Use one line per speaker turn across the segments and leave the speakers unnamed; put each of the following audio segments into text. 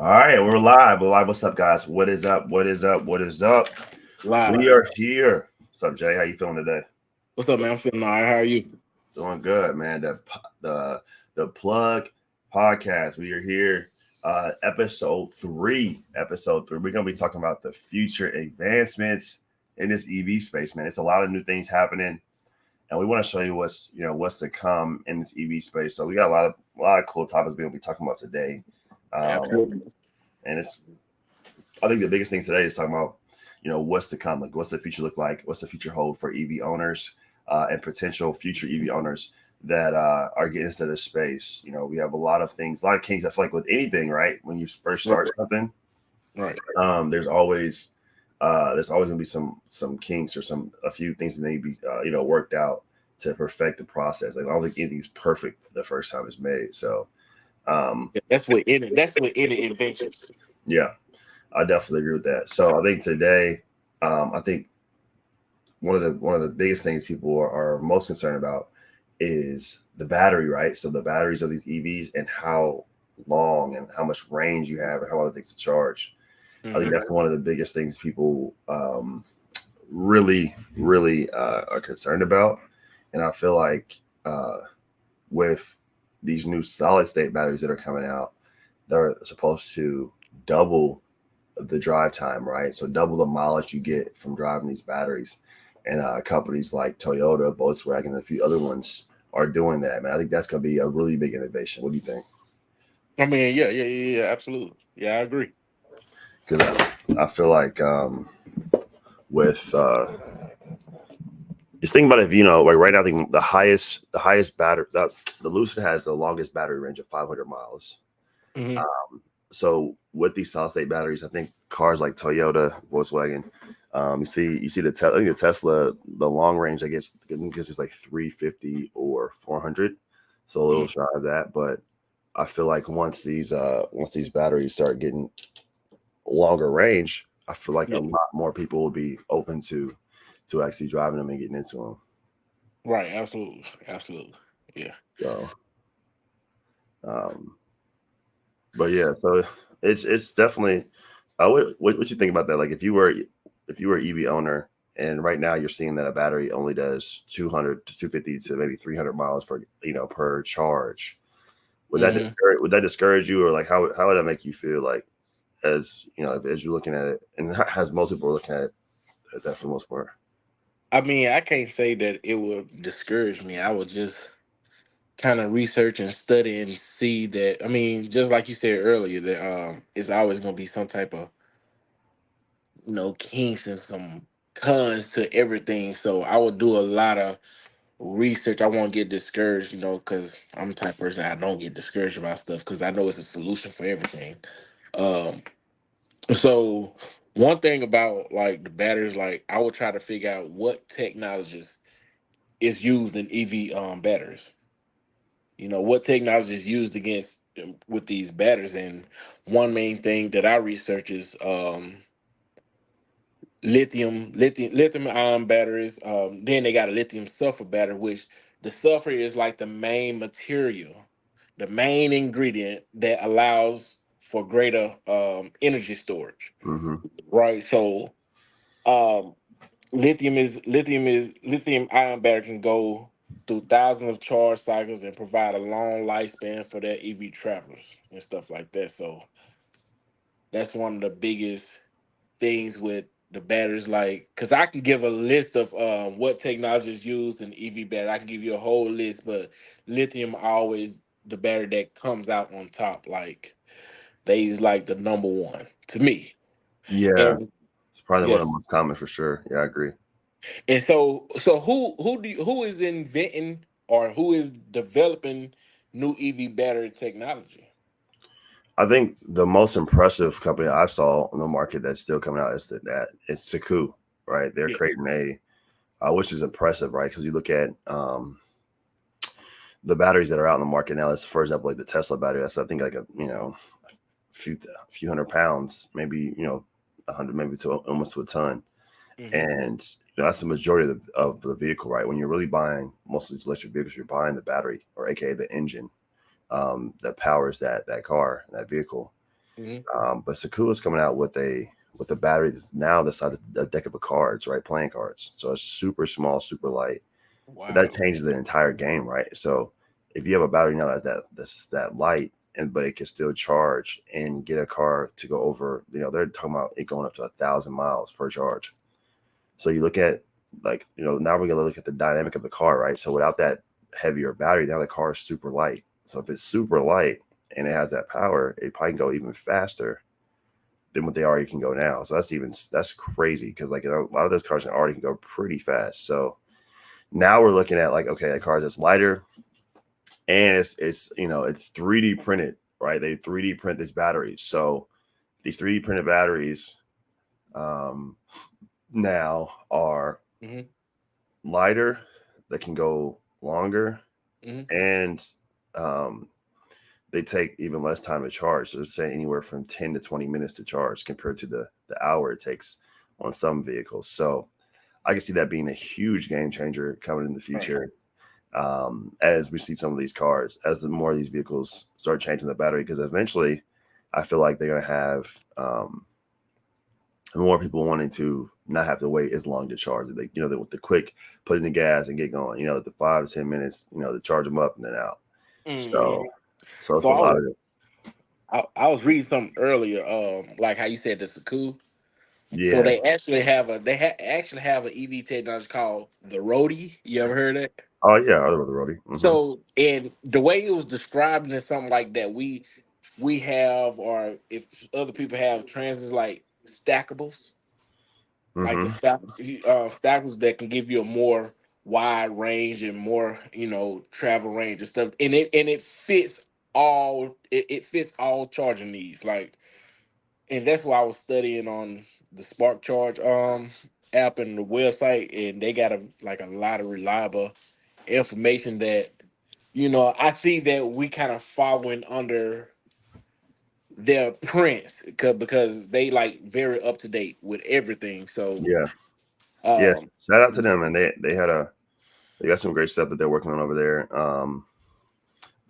All right, we're live. We're live. What's up, guys? What is up? What is up? What is up? We
Live.
are here. What's up, Jay? How you feeling today?
What's up, man? I'm feeling all right. How are you?
Doing good, man. The plug podcast. We are here. Episode three. Episode three. We're gonna be talking about the future advancements in this EV space, man. It's a lot of new things happening, and we want to show you what's to come in this EV space. So we got a lot of cool topics we'll be talking about today. Um,
Absolutely.
and I think the biggest thing today is talking about, what's to come, like what's the future look like, what's the future hold for EV owners and potential future EV owners that are getting into this space. We have a lot of things, a lot of kinks. I feel like with anything, right? When you first
Right.
start something,
Right.
there's always gonna be some kinks or a few things that need to be worked out to perfect the process. Like I don't think anything's perfect the first time it's made. So um,
Yeah, that's what any inventions.
yeah, I definitely agree with that. So I think today, I think one of the biggest things people are most concerned about is the battery, right? So the batteries of these EVs and how long and how much range you have and how long it takes to charge. I think
Hmm.
that's one of the biggest things people really are concerned about. And I feel like uh, with these new solid state batteries that are coming out, they're supposed to double the drive time, right? So double the mileage you get from driving these batteries. And companies like Toyota, Volkswagen, and a few other ones are doing that, man. I think that's going to be a really big innovation. What do you think?
I mean, yeah, absolutely. Yeah, I agree.
Because I feel like with just think about it, like right now, I think the highest battery, the Lucid has the longest battery range of 500 miles.
Hmm.
So with these solid state batteries, I think cars like Toyota, Volkswagen, you see I think the Tesla, the long range I guess it's like 350 or 400, so a little
Hmm.
shy of that. But I feel like once these batteries start getting longer range, I feel like a
Yeah.
lot more people will be open to actually driving them and getting into them.
Right. Absolutely. Absolutely. Yeah.
So, um, but yeah, so it's definitely. What you think about that? Like if you were an EV owner and right now you're seeing that a battery only does 200 to 250 to maybe 300 miles per charge,
Hmm.
would that discourage you, or like how would that make you feel, like as as you're looking at it, and as most people are looking at that for the most part?
I mean, I can't say that it would discourage me. I would just kind of research and study and see that. I mean, just like you said earlier, that it's always going to be some type of kinks and some cons to everything. So I would do a lot of research. I won't get discouraged, because I'm the type of person I don't get discouraged about stuff because I know it's a solution for everything. Um, so one thing about like the batteries, like I would try to figure out what technologies is used in EV batteries. What technology is used against with these batteries, and one main thing that I research is lithium ion batteries. Then they got a lithium sulfur battery, which the sulfur is like the main material, the main ingredient that allows for greater energy storage.
Hmm.
Right. So um, lithium ion battery can go through thousands of charge cycles and provide a long lifespan for their EV travelers and stuff like that. So that's one of the biggest things with the batteries, like because I can give a list of what technology is used in EV battery. I can give you a whole list, but lithium always the battery that comes out on top. Like they is like the number one to me.
Yeah,
And
it's probably one of the
yes,
most common for sure. Yeah, I agree.
and so who is inventing or who is developing new EV battery technology?
I think the most impressive company I saw on the market that's still coming out is that it's Saku, right? They're
Yeah.
creating which is impressive, right? Because you look at the batteries that are out in the market now. Let's, for example, like the Tesla battery. That's I think like a few hundred pounds, maybe 100, maybe to almost to a ton,
Hmm.
and that's the majority of the vehicle, right? When you're really buying most of these electric vehicles, you're buying the battery, or AKA the engine, that powers that car, that vehicle.
Hmm.
But Sakula's coming out with a battery that's now the size of a deck of cards, right? Playing cards. So it's super small, super light. But that
Wow.
changes the entire game, right? So if you have a battery now that's that light, and but it can still charge and get a car to go over, they're talking about it going up to 1,000 miles per charge. So you look at, like, now we're gonna look at the dynamic of the car, right? So without that heavier battery, now the car is super light. So if it's super light and it has that power, it probably can go even faster than what they already can go now. So that's crazy, because like a lot of those cars already can go pretty fast. So now we're looking at, like, okay, a car that's lighter, and it's 3D printed, right? They 3D print these batteries. So these 3D printed batteries um, now are
Hmm.
lighter, that can go longer,
Hmm.
and um, they take even less time to charge. So they're saying anywhere from 10 to 20 minutes to charge, compared to the hour it takes on some vehicles. So I can see that being a huge game changer coming in the
Right.
future, as we see some of these cars, as the more of these vehicles start changing the battery, because eventually I feel like they're going to have more people wanting to not have to wait as long to charge. Like, with the quick putting the gas and get going, the 5 to 10 minutes, to charge them up and then out.
Hmm.
So it's
So
a lot of it.
I was reading something earlier, like how you said the Saku. So
Yeah.
they actually have an EV technology called the Roadie. You ever heard of it?
Oh yeah, other the roadie. Mm-hmm.
So, and the way it was described in something like that, we have, or if other people have transits like stackables, like the
Mm-hmm.
stackables that can give you a more wide range and more, travel range and stuff, and it fits it fits all charging needs, like, and that's why I was studying on the Spark Charge app and the website, and they got a lot of reliable information that, I see that we kind of following under their prints, because they like very up to date with everything. So
Yeah. Yeah.
um
Shout out to them, and they got some great stuff that they're working on over there.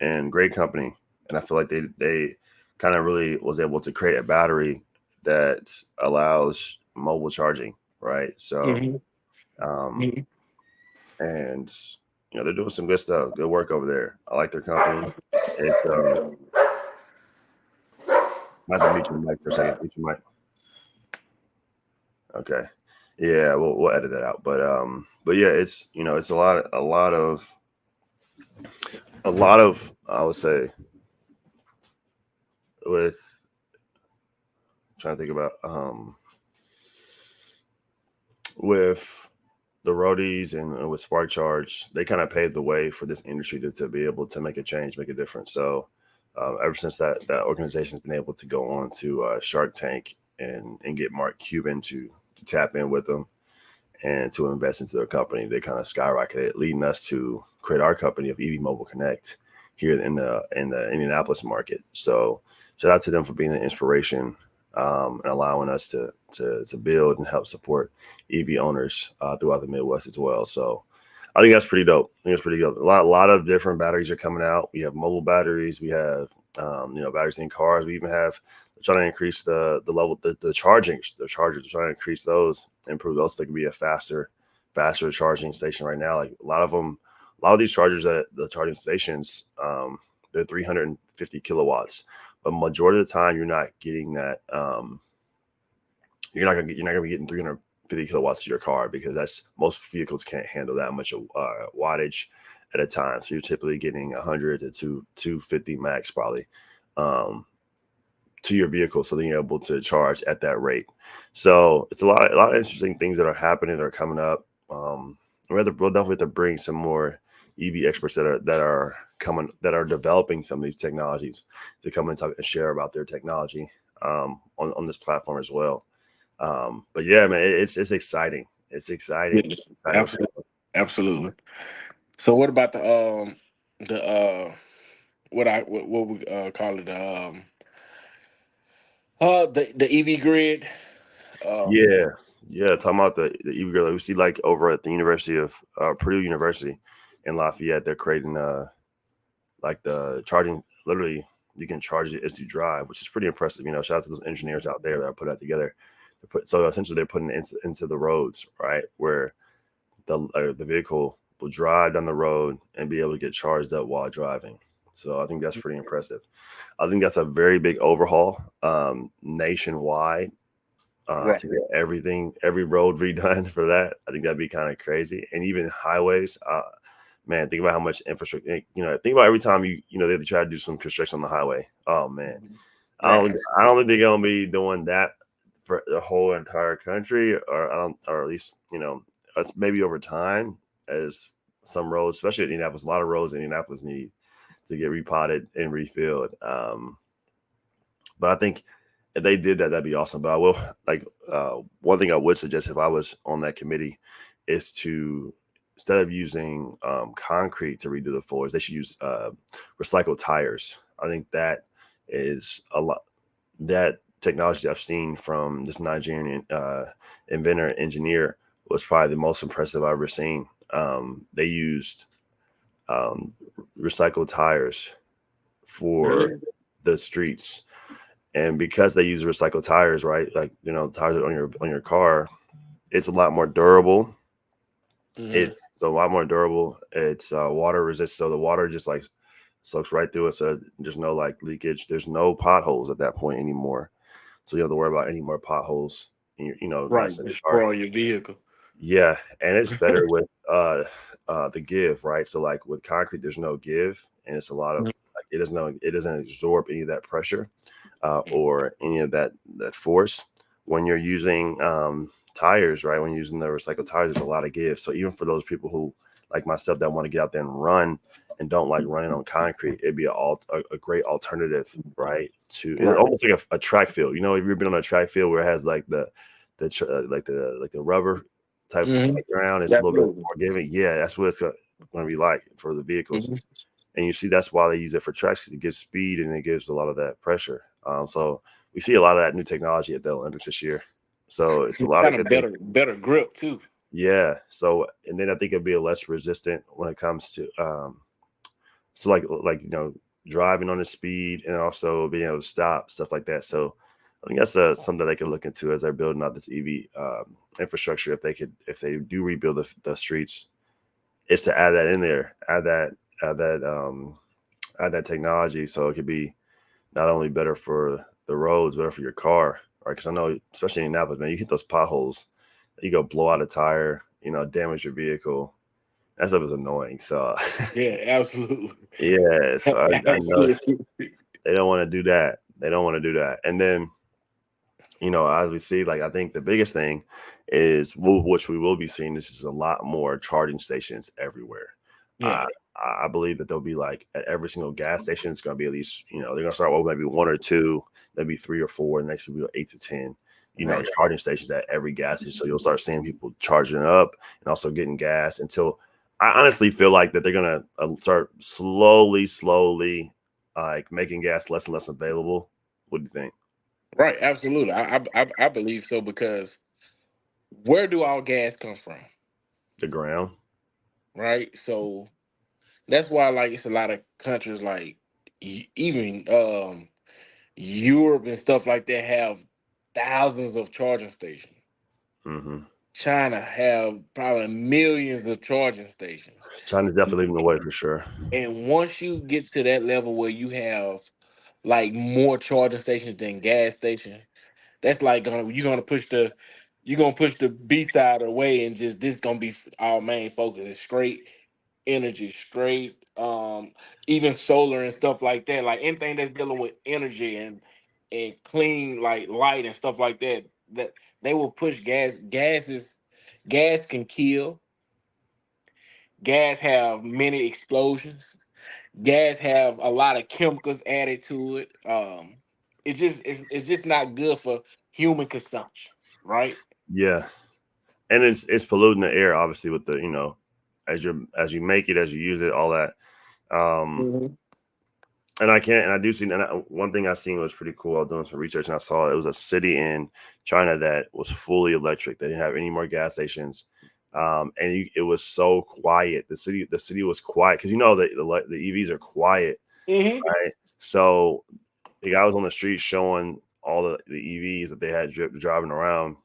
And great company. And I feel like they kind of really was able to create a battery that allows mobile charging, right? So
Mhm.
um,
Mhm.
and they're doing some good stuff, good work over there. I like their company. It's not to mute your mic for a second. Mute your mic. Okay. Yeah, we'll edit that out. But yeah, it's a lot of I would say, with trying to think about with the roadies and with Spark Charge, they kind of paved the way for this industry to be able to make a change, make a difference. So ever since that organization has been able to go on to Shark Tank and get Mark Cuban to tap in with them and to invest into their company, they kind of skyrocketed, leading us to create our company of EVMobileConnect here in the Indianapolis market. So shout out to them for being an inspiration, and allowing us to build and help support EV owners throughout the Midwest as well. So I think that's pretty dope. I think it's pretty good. A lot of different batteries are coming out. We have mobile batteries. We have batteries in cars. We even have, trying to increase the level, the charging, the chargers, trying to increase those, improve those. So they can be a faster charging station right now. Like a lot of these chargers at the charging stations, they're 350 kilowatts, but majority of the time you're not getting that. You're not gonna be getting 350 kilowatts to your car, because that's, most vehicles can't handle that much wattage at a time. So you're typically getting 100 to 250 max, probably, um, to your vehicle, so that you're able to charge at that rate. So it's a lot of interesting things that are happening, that are coming up. We'll definitely have to bring some more EV experts that are developing some of these technologies, to come and talk and share about their technology on this platform as well. But yeah, man, it's exciting. It's exciting.
Yes,
Exciting what's
absolutely,
happening.
absolutely. So what about the what we call it, the EV grid? um
Yeah, yeah. Talking about the EV girl, we see like over at the University of Purdue University in Lafayette, they're creating like the charging, literally. you can charge it as you drive, which is pretty impressive. You know, shout out to those engineers out there that put that together. So essentially, they're putting it into the roads, right, where the vehicle will drive down the road and be able to get charged up while driving. So I think that's pretty impressive. I think that's a very big overhaul nationwide
Right.
to get every road redone for that. I think that'd be kind of crazy. And even highways, man, think about how much infrastructure. You know, think about every time they try to do some construction on the highway. Oh man,
Right.
I don't think they're gonna be doing that for the whole entire country, or at least it's maybe over time as some roads, especially in Indianapolis, a lot of roads in Indianapolis need to get repotted and refilled. But I think if they did that, that'd be awesome. But I will one thing I would suggest if I was on that committee is to instead of using concrete to redo the floors, they should use recycled tires. I think that is a lot that technology I've seen from this Nigerian inventor and engineer was probably the most impressive I've ever seen. They used um, recycled tires for
Really?
the streets, and because they use recycled tires, right? Like tires on your car, it's a lot more durable.
Hmm.
It's a lot more durable. It's water resistant, so the water just like soaks right through it. So there's no like leakage. There's no potholes at that point anymore. So you don't have to worry about any more potholes. In
Right.
nice in your car.
Destroy your vehicle.
Yeah, and it's better with the give, right? So like with concrete, there's no give, and it's a lot of like it doesn't absorb any of that pressure or any of that force when you're using tires, right? When you're using the recycled tires, there's a lot of give. So even for those people who like myself that want to get out there and run and don't like running on concrete, it'd be a great alternative, right? To it's
Right.
almost like a track field. You know, if you've been on a track field where it has like the rubber type
Hmm.
ground, it's a little bit
Absolutely.
more giving. Yeah, that's what it's going to be like for the vehicles.
Hmm.
And you see that's why they use it for tracks. It gives speed and it gives a lot of that pressure. So we see a lot of that new technology at the Olympics this year. So it's a lot of
Kind of
good things.
better grip too.
Yeah. So and then I think it'll be a less resistant when it comes to so like driving on the speed and also being able to stop stuff like that. So I think that's something they can look into as they're building out this EV infrastructure. If they do rebuild the streets, is to add that in there, add that add that technology, so it could be not only better for the roads, better for your car, right? Because I know, especially in Indianapolis, man, you hit those potholes, you go blow out a tire, damage your vehicle. That stuff is annoying. So,
Yeah, absolutely.
yeah, so I know
Absolutely.
they don't want to do that. They don't want to do that. And then, as we see, like I think the biggest thing is which we will be seeing. This is a lot more charging stations everywhere.
Yeah.
I I believe that there'll be like at every single gas station, it's going to be at least they're going to start with maybe one or two, maybe three or four, and next will be 8 to 10.
Right.
Charging stations at every gas station. So you'll start seeing people charging up and also getting gas until I honestly feel like that they're going to start slowly, like making gas less and less available. What do you think?
Right. Absolutely. I believe so because where do all gas come from?
The ground.
Right. So that's why like it's a lot of countries like even Europe and stuff like that have thousands of charging stations.
Hmm.
China have probably millions of charging stations.
China's definitely leading the way for sure.
And once you get to that level where you have like more charging stations than gas stations, that's like you're gonna push the B side away and just this gonna be our main focus is straight energy, straight even solar and stuff like that. Like anything that's dealing with energy and clean like light and stuff like that, that they will push gas. Gas can kill. Gas have many explosions. Gas have a lot of chemicals added to it. It's just not good for human consumption, right?
Yeah, and it's polluting the air, obviously, with the as you make it, as you use it, all that. Um,
Mhm.
and I do see, one thing I seen was pretty cool. I was doing some research and I saw it was a city in China that was fully electric. They didn't have any more gas stations, and it was so quiet. The city was quiet because the EVs are quiet
Hmm.
right? So the guy was on the street showing all the EVs that they had driving around,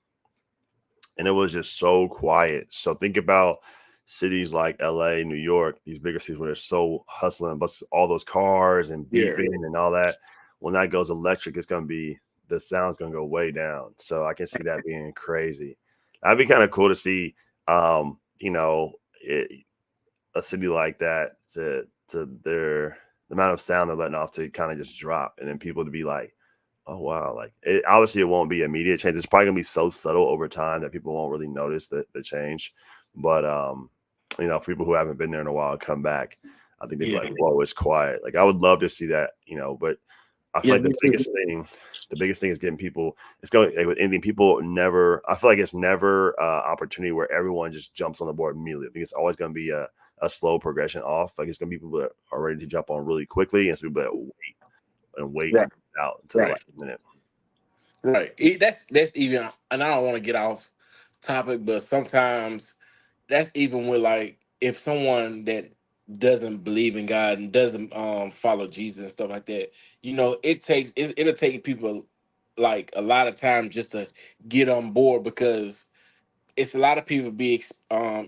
and it was just so quiet. So think about cities like LA, New York, these bigger cities where they're so hustling, but all those cars and
Yeah.
beeping and all that. When that goes electric, it's gonna be the sound's gonna go way down. So I can see that being crazy. That'd be kind of cool to see. You know, a city like that to their the amount of sound they're letting off to kind of just drop, and then people to be like, oh wow, like obviously it won't be immediate change. It's probably gonna be so subtle over time that people won't really notice the change. But for people who haven't been there in a while come back, I think they'd be
Yeah.
like, whoa, it's quiet. Like I would love to see that, but I feel
Yeah.
like
Me too.
the biggest thing is getting people. It's going like with anything. People never. I feel like it's never opportunity where everyone just jumps on the board immediately. I think it's always going to be a slow progression off. Like it's going to be people that are ready to jump on really quickly, and some people that wait and wait
Right.
out until the
Right.
last minute.
Right. That's even, and I don't want to get off topic, but sometimes that's even with like if someone that doesn't believe in God and doesn't follow Jesus and stuff like that, it'll take people like a lot of time just to get on board because it's a lot of people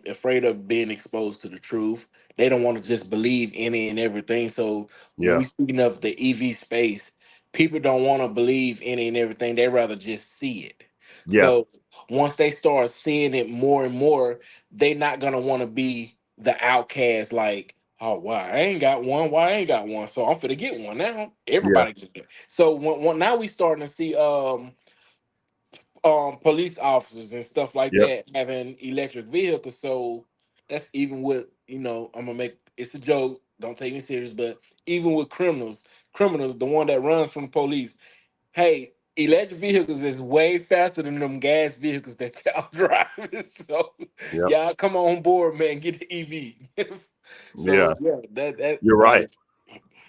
afraid of being exposed to the truth. They don't want to just believe any and everything. So when we
Yeah,
speaking of the EV space, people don't want to believe any and everything. They rather just see it.
yeah,
So once they start seeing it more and more, they're not gonna want to be the outcast. Like, oh wow, I ain't got one. Why I ain't got one? So I'm finna get one now.
yeah,
Everybody gets it. So when now we starting to see police officers and stuff like
yep,
that having electric vehicles. So that's even with I'm gonna make it's a joke. Don't take me serious, but even with criminals, the one that runs from the police, hey, electric vehicles is way faster than them gas vehicles that y'all driving. So
yep,
y'all come on board, man, get the EV.
yeah.
So yeah, that
You're right.
like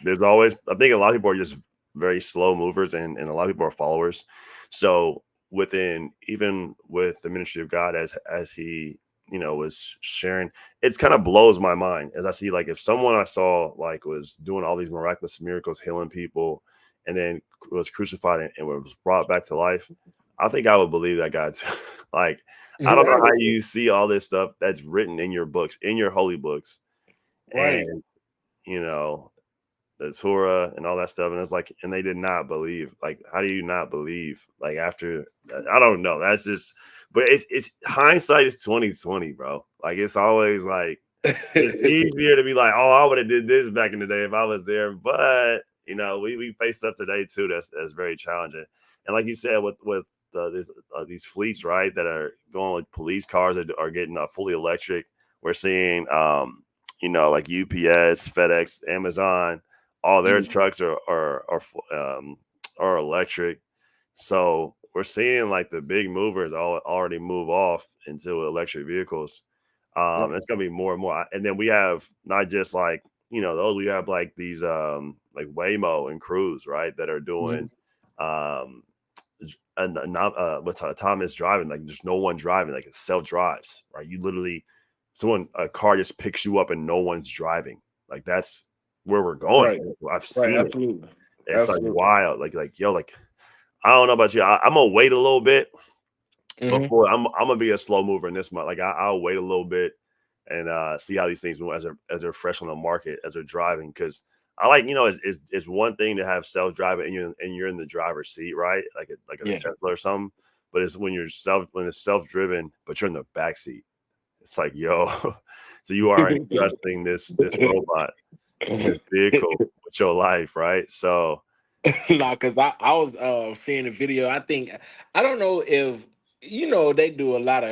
There's always I think a lot of people are just very slow movers, and a lot of people are followers. So within even with the ministry of God as he was sharing, it's kind of blows my mind as I see like if someone I saw like was doing all these miraculous miracles, healing people, and then was crucified and was brought back to life. I think I would believe that God too. Like I don't know
right,
how you see all this stuff that's written in your books, in your holy books,
right.
and you know the Torah and all that stuff, and it's like, and they did not believe. Like, how do you not believe? Like after, I don't know. That's just, but it's hindsight is 2020, bro. Like it's always like it's easier to be like, oh, I would have did this back in the day if I was there, but we face stuff today too that's very challenging. And like you said, with these fleets, right, that are going with police cars that are getting fully electric. We're seeing, like UPS, FedEx, Amazon, all their
Yeah,
trucks are electric. So we're seeing like the big movers all already move off into electric vehicles.
right.
It's gonna be more and more. And then we have not just like those. We have like these like Waymo and Cruise, right, that are doing
Mhm.
um and not with autonomous driving. Like there's no one driving. Like it self drives, right? You literally a car just picks you up and no one's driving. Like that's where we're going.
Right,
I've
right.
seen it.
Absolutely,
It's like
absolutely.
wild. Like yo, like I don't know about you. I'm gonna wait a little bit
Hmm.
before I'm gonna be a slow mover in this month. Like I'll wait a little bit and see how these things move as they're fresh on the market as they're driving. Because I like it's one thing to have self driving and you're in the driver's seat, right? Like a
Yeah.
Tesla or something. But it's when it's self driven, but you're in the back seat. It's like yo, so you are entrusting this robot, this vehicle with your life, right? So
No, because I was seeing a video. I don't know if they do a lot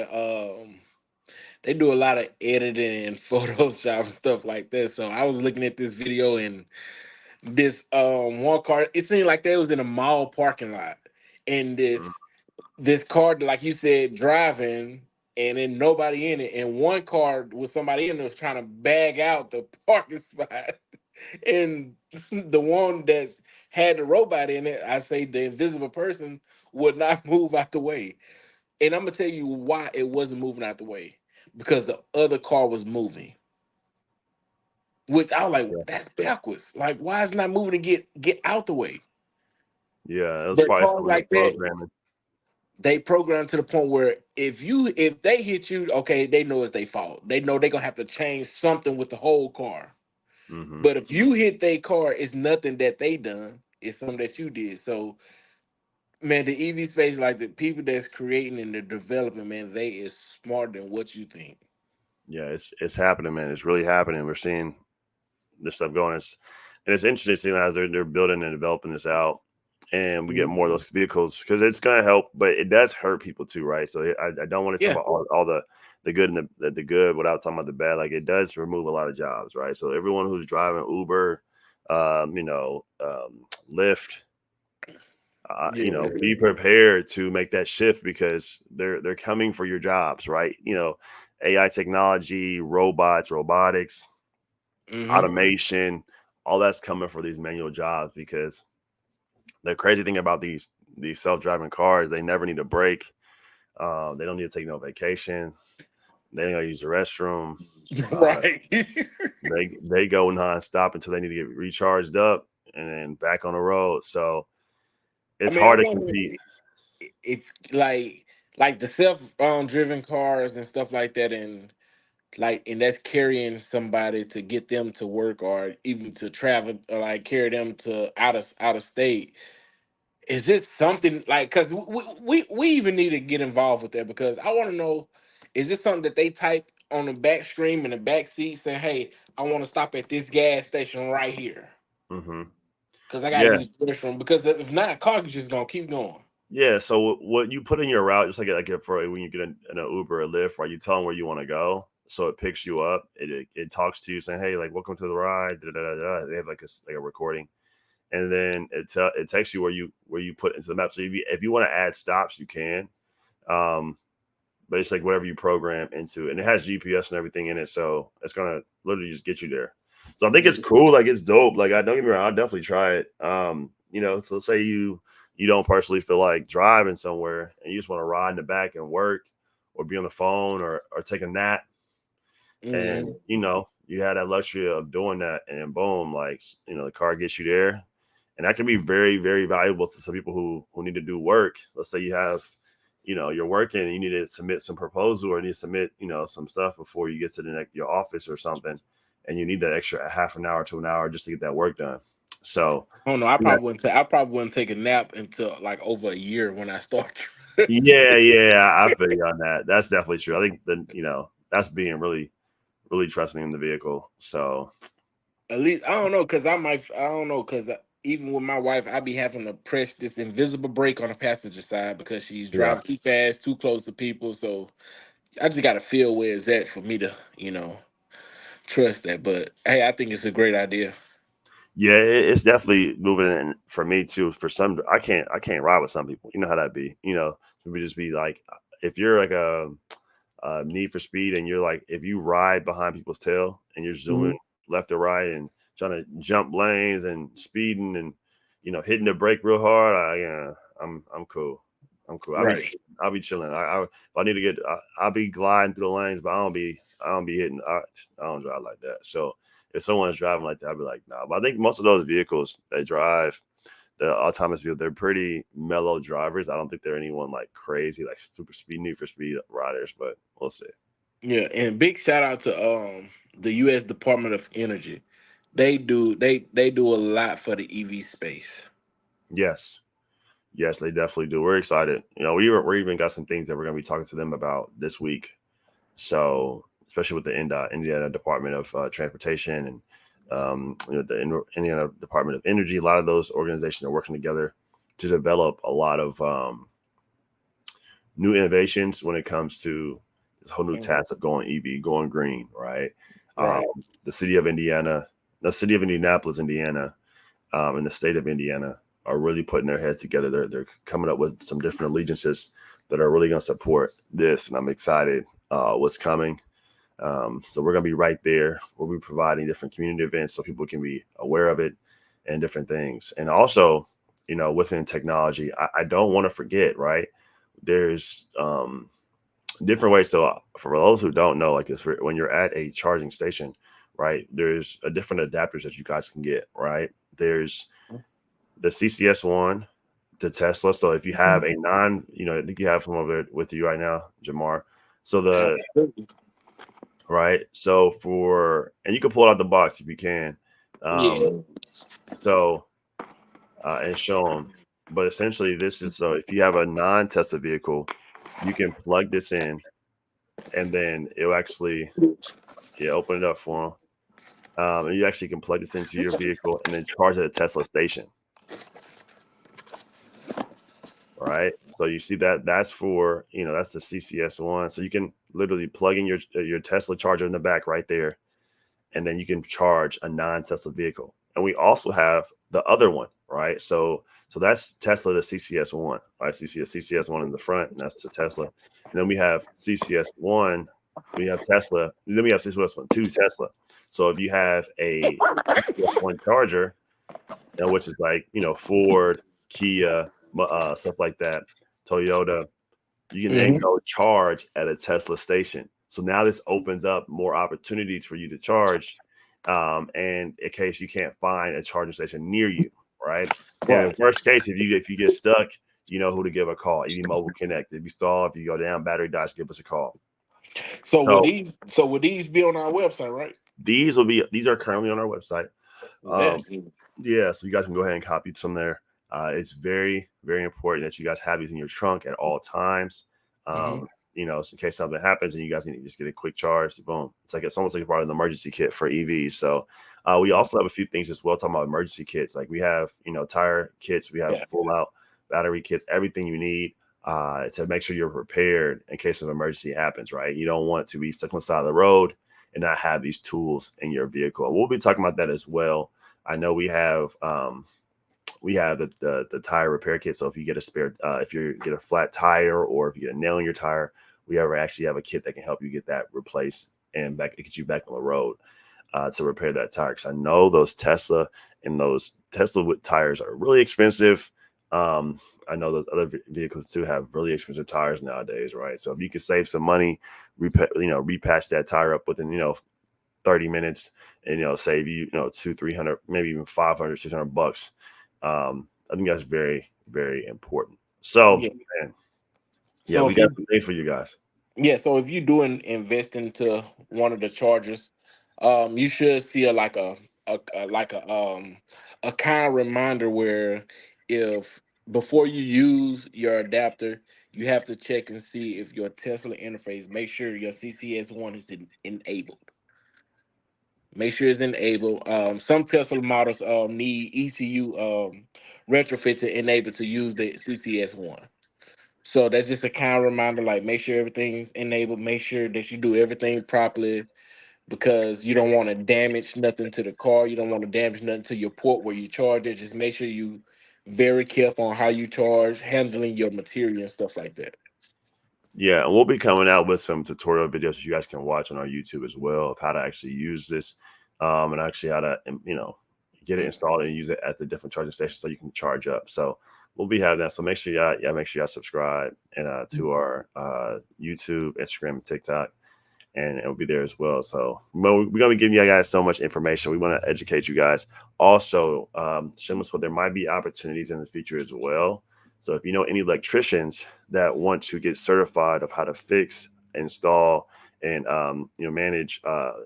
of editing and Photoshop and stuff like that. So I was looking at this video and this one car. It seemed like they was in a mall parking lot, and this car, like you said, driving, and then nobody in it, and one car with somebody in it was trying to bag out the parking spot, and the one that had the robot in it, I say the invisible person would not move out the way, and I'm gonna tell you why it wasn't moving out the way because the other car was moving. which I was like,
Yeah.
that's backwards. Like, why is it not moving to get out the way?
Yeah, it was
But
probably
cars
some of the
like that,
programming.
they program to the point where if they hit you, okay, they know it's their fault. They know they're gonna have to change something with the whole car.
Hmm.
But if you hit their car, it's nothing that they done. It's something that you did. So man, the EV space, like the people that's creating and the developing, man, they is smarter than what you think.
Yeah, it's happening, man. It's really happening. We're seeing this stuff going. And it's interesting seeing as they're building and developing this out, and we get more of
Mhm.
those vehicles because it's going to help, but it does hurt people too, right? So I don't want to talk
Yeah.
about all the good and the good without talking about the bad. Like it does remove a lot of jobs, right? So everyone who's driving Uber, Lyft,
Yeah.
be prepared to make that shift because they're coming for your jobs, right? AI technology, robotics,
Hmm.
automation, all that's coming for these manual jobs because the crazy thing about these self-driving cars, they never need a break. They don't need to take no vacation. They don't gotta use the restroom. Uh,
Right.
they go nonstop until they need to get recharged up and then back on the road. So
I
it's
mean, I
hard to
wonder
compete.
if like the self driven cars and stuff like that, and that's carrying somebody to get them to work or even to travel or like carry them to out of state. Is it something like because we even need to get involved with that because I want to know, is this something that they type on the back stream in the back seat saying, hey, I want to stop at this gas station right here
Hmm.
because I got to
Yeah,
use the restroom, because if not, car is just gonna keep going.
yeah. So what you put in your route, just like for when you get in an Uber or Lyft, right? You tell them where you want to go, so it picks you up. It talks to you saying, "Hey, like, welcome to the ride." Da, da, da, da. They have like a recording, and then it takes you where you put into the map. So if you want to add stops, you can. Um, but it's like whatever you program into, and it has GPS and everything in it, so it's gonna literally just get you there. So I think it's
Mhm.
cool, like it's dope. Like I don't get me wrong, I'll definitely try it. So let's say you don't personally feel like driving somewhere and you just want to ride in the back and work or be on the phone or take a nap, and
Mhm.
you had that luxury of doing that, and boom, like the car gets you there, and that can be very very valuable to some people who need to do work. Let's say you have you're working and you need to submit some proposal or need to submit some stuff before you get to the next your office or something, and you need that extra half an hour to an hour just to get that work done. So
I don't know.
yeah,
I probably wouldn't take a nap until like over a year when I start.
yeah, I feel you on that. That's definitely true. I think that's being really really trusting in the vehicle. So
At least I don't know because I don't know because even with my wife, I be having to press this invisible brake on the passenger side because she's
yeah.
driving too fast, too close to people. So I just got to feel where it's at for me to trust that. But hey, I think it's a great idea.
Yeah, it's definitely moving in for me too. For some, I can't ride with some people. You know how that be. People just be like, if you're like a Need for Speed and you're like, if you ride behind people's tail and you're
Mhm.
zooming left or right and trying to jump lanes and speeding and hitting the brake real hard, I'm cool. I'm cool.
Right.
I'll be chilling. If I need to I'll be gliding through the lanes, but I don't be hitting. I don't drive like that. So if someone's driving like that, I'll be like, nah. But I think most of those vehicles they drive, the autonomous vehicle, they're pretty mellow drivers. I don't think they're anyone like crazy, like super speed, Need for Speed riders, but we'll see.
Yeah, and big shout out to the U.S. Department of Energy. They do a lot for the EV space.
Yes. Yes, they definitely do. We're excited. We even got some things that we're going to be talking to them about this week. So, especially with the Indiana Department of Transportation and the Indiana Department of Energy, a lot of those organizations are working together to develop a lot of new innovations when it comes to this whole new
Mhm.
task of going EV, going green, right? Um,
Right.
the city of Indianapolis, Indiana, and the state of Indiana are really putting their heads together. They're coming up with some different allegiances that are really going to support this, and I'm excited what's coming. So we're going to be right there. We'll be providing different community events so people can be aware of it and different things. And also, within technology, I don't want to forget, right? There's different ways. So for those who don't know, like this, when you're at a charging station, right? There's a different adapters that you guys can get, right? There's the CCS one, the Tesla. So if you have a non, I think you have some of it with you right now, Jamar. So
Absolutely.
right. So and you can pull it out the box if you can.
Yeah.
So and show them. But essentially, this is so if you have a non-Tesla vehicle, you can plug this in, and then it'll actually open it up for them. And you actually can plug this into your vehicle and then charge at a Tesla station. Right. So you see that's for that's the CCS one. So you can literally plug in your Tesla charger in the back right there, and then you can charge a non-Tesla vehicle. And we also have the other one, right? So that's Tesla, the CCS one, right? So you see a CCS one in the front, and that's the Tesla. And then we have CCS one, we have Tesla, then we have CCS one, two Tesla. So if you have a CCS one charger, which is like Ford, Kia, stuff like that, Toyota, you can then
Hmm.
go charge at a Tesla station. So now this opens up more opportunities for you to charge. And in case you can't find a charging station near you, right? And in
Right.
worst case, if you get stuck, you know who to give a call. EVMobileConnect. If you stall, if you go down, battery dies, give us a call.
So would
So
these be on our website, right?
these are currently on our website. Um,
Best.
yeah, so you guys can go ahead and copy some there. It's very, very important that you guys have these in your trunk at all times.
Hmm.
So in case something happens and you guys need to just get a quick charge, boom. It's almost like a part of the emergency kit for EVs. So we also have a few things as well talking about emergency kits. Like we have, tire kits, we have
Yeah.
full out battery kits, everything you need to make sure you're prepared in case of emergency happens, right? You don't want to be stuck on the side of the road and not have these tools in your vehicle. We'll be talking about that as well. I know we have the tire repair kit. So if you get a spare, if you get a flat tire or if you get a nail in your tire, we actually have a kit that can help you get that replaced and get you back on the road to repair that tire. Because I know those Tesla with tires are really expensive. I know those other vehicles too have really expensive tires nowadays, right? So if you can save some money, repatch that tire up within 30 minutes and save you two 300 maybe even 500 $600. I think that's very, very important. So
Yeah.
man, yeah,
So
we
if
got
you
some things for you guys.
so if you do invest into one of the chargers, you should see a kind reminder where if before you use your adapter, you have to check and see if your Tesla interface. Make sure your CCS one is enabled. Make sure it's enabled. Some Tesla models need ECU retrofit to enable to use the CCS one. So that's just a kind of reminder. Like, make sure everything's enabled. Make sure that you do everything properly because you don't want to damage nothing to the car. You don't want to damage nothing to your port where you charge it. Just make sure you very careful on how you charge, handling your material and stuff like that.
Yeah, and we'll be coming out with some tutorial videos that you guys can watch on our YouTube as well of how to actually use this, and actually how to get it installed and use it at the different charging stations so you can charge up. So we'll be having that. So make sure make sure y'all subscribe and to our YouTube, Instagram, and TikTok. And it'll be there as well. So we're gonna be giving you guys so much information. We want to educate you guys. Also, shameless, but there might be opportunities in the future as well. So if you know any electricians that want to get certified of how to fix, install, and manage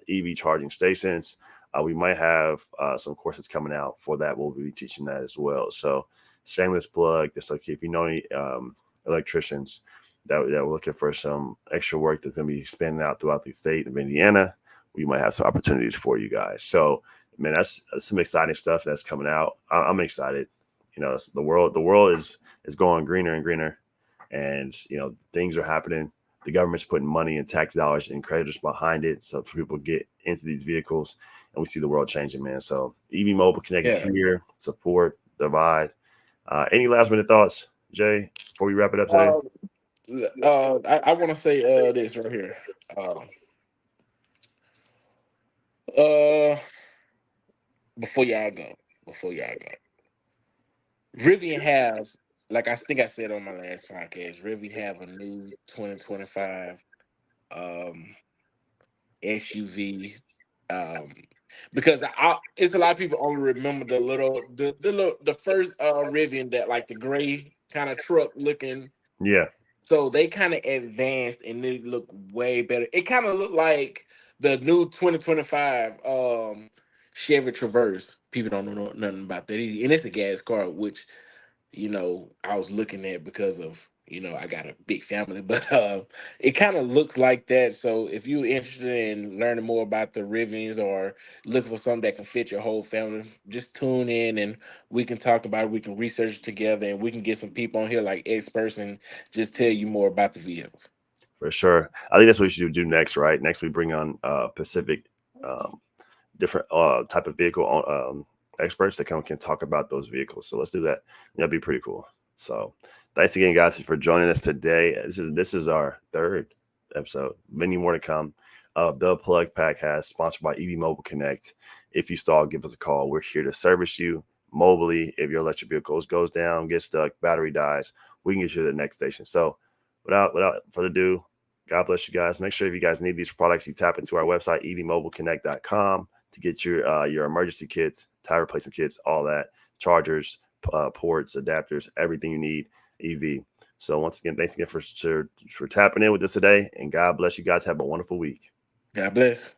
EV charging stations, we might have some courses coming out for that. We'll be teaching that as well. So shameless plug. Just like if you know any electricians that we're looking for some extra work that's going to be expanding out throughout the state of Indiana, we might have some opportunities for you guys. So, man, that's some exciting stuff that's coming out. I'm excited. The world is going greener and greener, and things are happening. The government's putting money and tax dollars and creditors behind it, so for people to get into these vehicles, and we see the world changing, man. So, EV Mobile Connect is
Yeah.
here. Support, divide. Any last minute thoughts, Jay, before we wrap it up today?
Uh, I want to say this right here. Uh, uh, before y'all go, before y'all go, Rivian have, like I think I said on my last podcast, Rivian have a new 2025 um SUV. Um, because it's a lot of people only remember the first Rivian, that like the gray kind of truck looking.
Yeah,
So they kind of advanced and they look way better. It kind of looked like the new 2025 Chevy Traverse. People don't know nothing about that, and it's a gas car, which I was looking at because of, I got a big family, but it kind of looks like that. So if you're interested in learning more about the Rivians or looking for something that can fit your whole family, just tune in and we can talk about it. We can research together and we can get some people on here like experts and just tell you more about the vehicles.
for sure. I think that's what we should do next, right? Next, we bring on Pacific, um, different type of vehicle experts that can talk about those vehicles. So let's do that. That'd be pretty cool. So thanks again, guys, for joining us today. This is our third episode. Many more to come. The Plug Pack has sponsored by EVMobileConnect. If you stall, give us a call. We're here to service you mobily. If your electric vehicle goes down, gets stuck, battery dies, we can get you to the next station. So without further ado, God bless you guys. Make sure if you guys need these products, you tap into our website, EVMobileConnect.com, to get your emergency kits, tire replacement kits, all that, chargers, ports, adapters, everything you need, EV. So once again, thanks again for tapping in with us today, and God bless you guys. Have a wonderful week.
God bless.